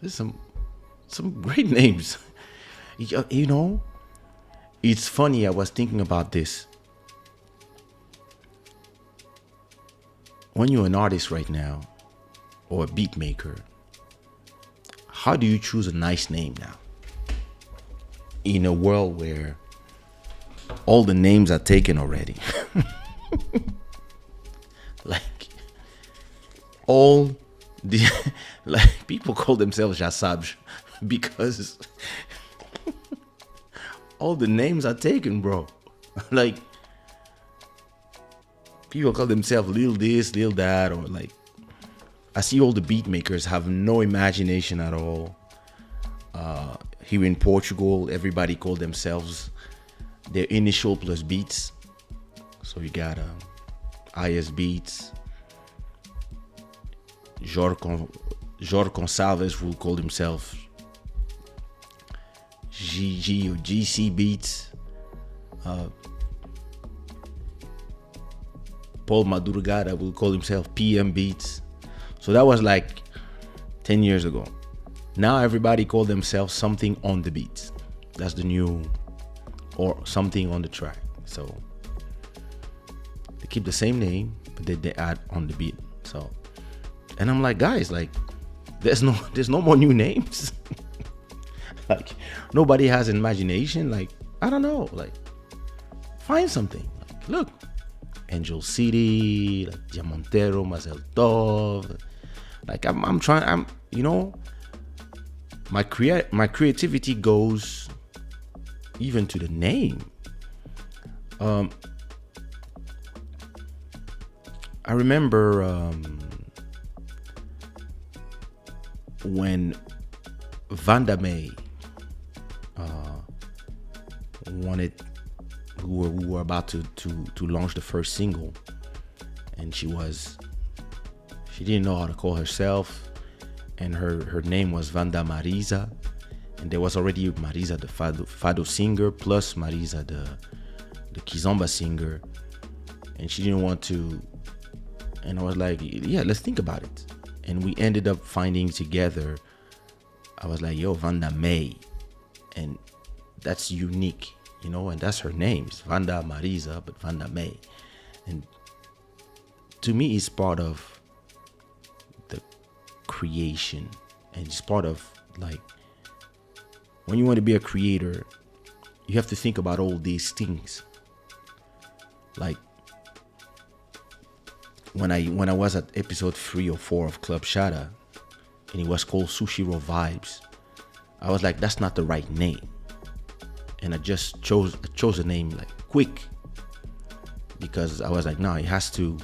There's some great names. You know, it's funny. I was thinking about this. When you're an artist right now, or a beat maker, how do you choose a nice name now? In a world where all the names are taken already. Like all the like people call themselves Jassab because all the names are taken, bro. Like people call themselves Lil this, Lil that, or like I see all the beat makers have no imagination at all. Here in Portugal, everybody call themselves their initial plus beats. So you got IS Beats. Jorge Gonçalves will call himself GG or GC Beats. Paul Madurgada will call himself PM Beats. So that was like 10 years ago. Now everybody call themselves something on the beat. That's the new, or something on the track. So they keep the same name, but they add on the beat. So, and I'm like, guys, like, there's no more new names. Like, nobody has an imagination. Like, I don't know. Like, find something. Like, look, Angel City, like Diamantero, Mazel Tov. Like, I'm trying. You know, my creativity goes even to the name. I remember when Vanda May wanted, we were about to launch the first single, and she didn't know how to call herself, and her name was Vanda Marisa, and there was already Marisa the Fado singer plus Marisa the Kizomba singer, and she didn't want to. And I was like, yeah, let's think about it. And we ended up finding together. I was like, yo, Vanda May. And that's unique, you know, and that's her name. It's Vanda Marisa, but Vanda May. And to me, it's part of the creation. And it's part of, like, when you want to be a creator, you have to think about all these things. Like, when I was at episode 3 or 4 of Club Shada, and it was called Sushiraw Vibes, I was like, that's not the right name. And I just chose a name like quick, because I was like, no, it has to,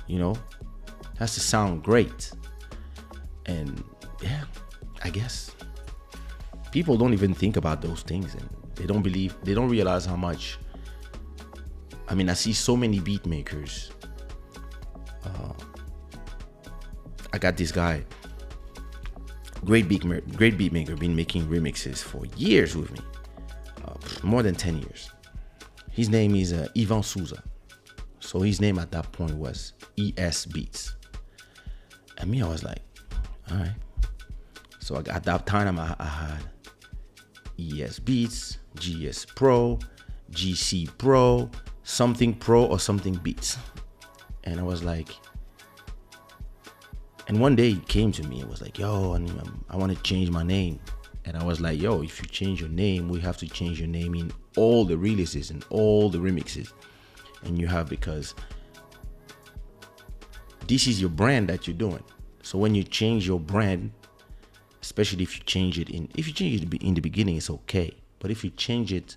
you know, it has to sound great. And yeah, I guess people don't even think about those things, and they don't realize how much. I mean, I see so many beat makers. I got this guy, great beat maker, been making remixes for years with me, more than 10 years. His name is Ivan Souza. So his name at that point was ES Beats. And me, I was like, all right. So at that time, I had ES Beats, GS Pro, GC Pro, something Pro, or something Beats. And I was like, and one day it came to me. It was like, yo, I want to change my name. And I was like, yo, if you change your name, we have to change your name in all the releases and all the remixes. And you have, because this is your brand that you're doing. So when you change your brand, especially if you change it in the beginning, it's okay. But if you change it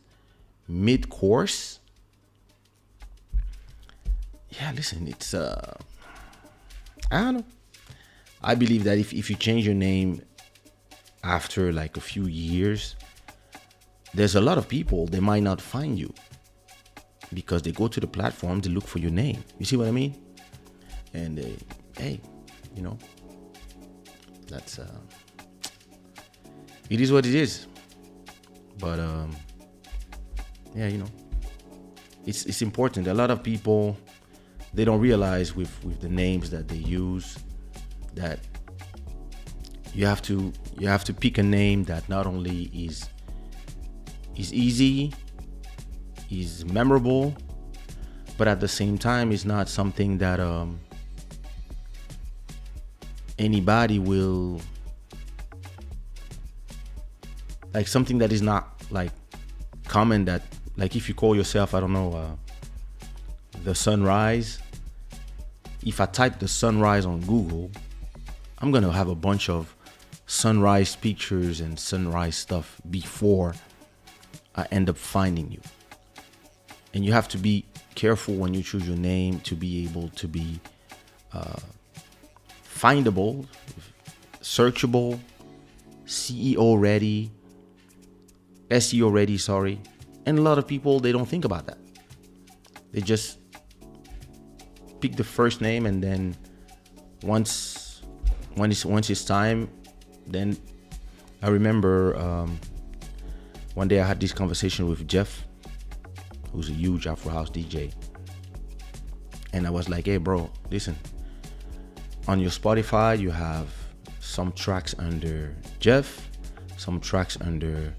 mid-course, yeah, listen, it's I don't know. I believe that if you change your name after like a few years, there's a lot of people, they might not find you because they go to the platform to look for your name. You see what I mean? And hey, you know, that's it is what it is. But yeah, you know, it's important. A lot of people, they don't realize with the names that they use that you have to pick a name that not only is easy, is memorable, but at the same time is not something that anybody will like, something that is not like common, that like if you call yourself, I don't know, the Sunrise. If I type the Sunrise on Google, I'm gonna have a bunch of sunrise pictures and sunrise stuff before I end up finding you. And you have to be careful when you choose your name to be able to be findable, searchable, CEO ready, SEO ready, sorry. And a lot of people, they don't think about that. They just pick the first name, and then once it's time, then I remember one day I had this conversation with Jeff, who's a huge Afro House DJ. And I was like, hey bro, listen, on your Spotify, you have some tracks under Jeff, some tracks under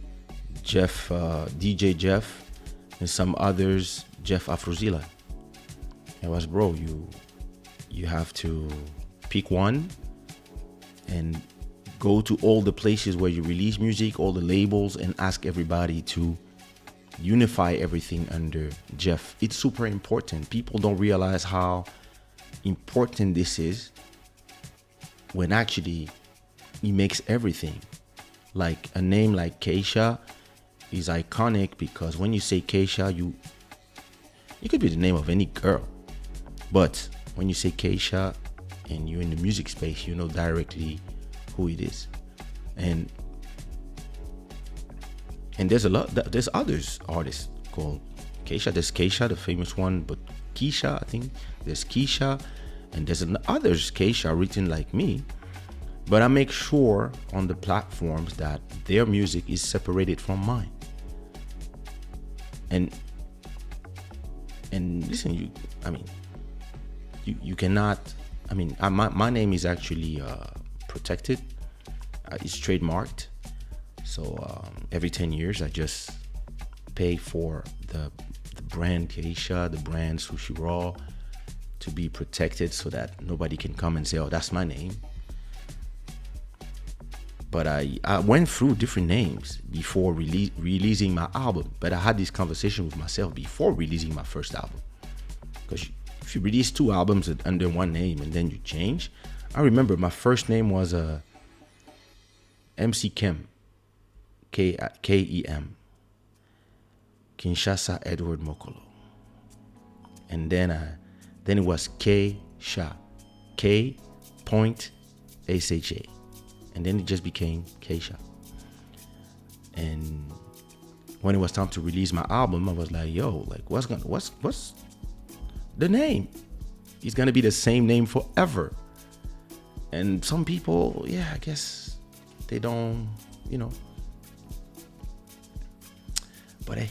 Jeff, DJ Jeff, and some others, Jeff Afrozilla. I was, bro, you have to pick one and go to all the places where you release music, all the labels, and ask everybody to unify everything under Jeff. It's super important. People don't realize how important this is when actually he makes everything. Like a name like Kaysha is iconic because when you say Kaysha, it could be the name of any girl. But when you say Kaysha and you're in the music space, you know directly who it is. And there's there's others artists called Kaysha. There's Kaysha, the famous one, but Keisha, I think. There's Keisha, and there's others Kaysha written like me. But I make sure on the platforms that their music is separated from mine. And listen, you cannot. My name is actually protected. It's trademarked. So every 10 years, I just pay for the brand Kaysha, the brand Sushiraw, to be protected so that nobody can come and say, oh, that's my name. But I went through different names before releasing my album. But I had this conversation with myself before releasing my first album. Because if you release 2 albums under one name and then you change. I remember my first name was MC Kem. Kem. Kinshasa Edward Mokolo. And then it was Kaysha. K.SHA. And then it just became Kaysha. And when it was time to release my album, I was like, yo, like what's the name? It's gonna be the same name forever. And some people, I guess they don't, But hey,